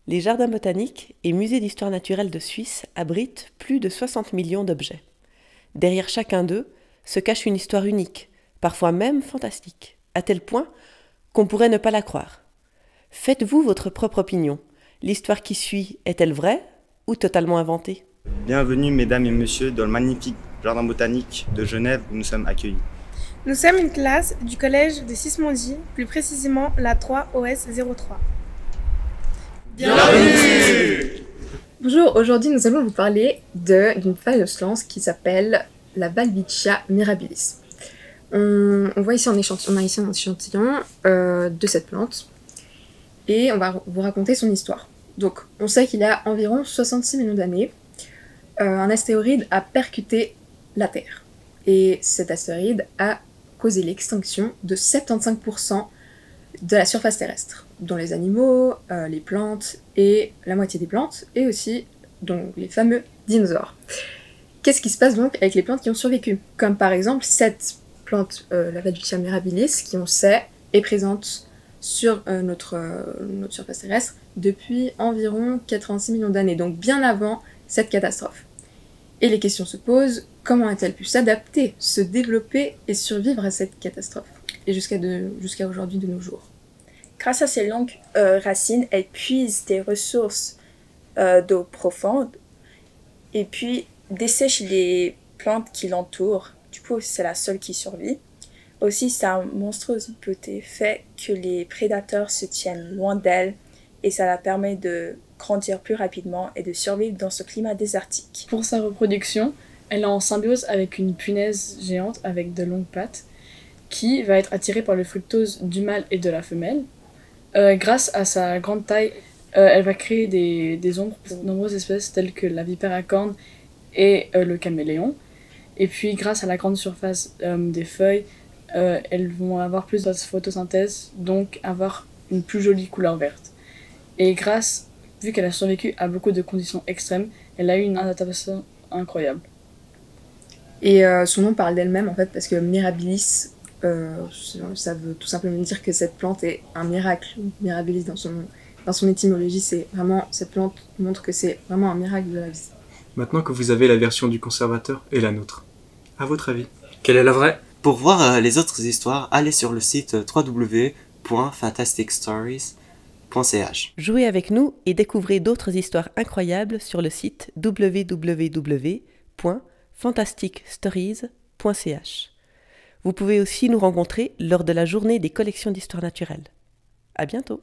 Les jardins botaniques et musées d'histoire naturelle de Suisse abritent plus de 60 millions d'objets. Derrière chacun d'eux se cache une histoire unique, parfois même fantastique, à tel point qu'on pourrait ne pas la croire. Faites-vous votre propre opinion. L'histoire qui suit est-elle vraie ou totalement inventée? Bienvenue mesdames et messieurs dans le magnifique jardin botanique de Genève où nous sommes accueillis. Nous sommes une classe du collège de Sismondi, plus précisément la 3 OS 03. Bienvenue! Bonjour, aujourd'hui nous allons vous parler d'une feuille qui s'appelle la Walwichia mirabilis. On voit ici un échantillon, de cette plante et on va vous raconter son histoire. Donc on sait qu'il y a environ 66 millions d'années, un astéroïde a percuté la Terre et cet astéroïde a causé l'extinction de 75% de la surface terrestre, dont les animaux, les plantes et la moitié des plantes, et aussi donc, les fameux dinosaures. Qu'est-ce qui se passe donc avec les plantes qui ont survécu? Comme par exemple cette plante, la Walwichia mirabilis, qui on sait est présente sur notre surface terrestre depuis environ 86 millions d'années, donc bien avant cette catastrophe. Et les questions se posent, comment a-t-elle pu s'adapter, se développer et survivre à cette catastrophe, et jusqu'à aujourd'hui de nos jours? Grâce à ses longues racines, elle puise des ressources d'eau profonde et puis dessèche les plantes qui l'entourent. Du coup, c'est la seule qui survit. Aussi, sa monstrueuse beauté fait que les prédateurs se tiennent loin d'elle et ça la permet de grandir plus rapidement et de survivre dans ce climat désertique. Pour sa reproduction, elle est en symbiose avec une punaise géante avec de longues pattes qui va être attirée par le fructose du mâle et de la femelle. Grâce à sa grande taille, elle va créer des ombres pour de nombreuses espèces telles que la vipère à cornes et le caméléon. Et puis grâce à la grande surface des feuilles, elles vont avoir plus de photosynthèse, donc avoir une plus jolie couleur verte. Et vu qu'elle a survécu à beaucoup de conditions extrêmes, elle a eu une adaptation incroyable. Et son nom parle d'elle-même en fait, parce que mirabilis, ça veut tout simplement dire que cette plante est un miracle. Mirabilis dans son étymologie, c'est vraiment, cette plante montre que c'est vraiment un miracle de la vie. Maintenant que vous avez la version du conservateur et la nôtre, à votre avis, quelle est la vraie? Pour voir les autres histoires, allez sur le site www.fantasticstories.ch. Jouez avec nous et découvrez d'autres histoires incroyables sur le site www.fantasticstories.ch. Vous pouvez aussi nous rencontrer lors de la journée des collections d'histoire naturelle. À bientôt!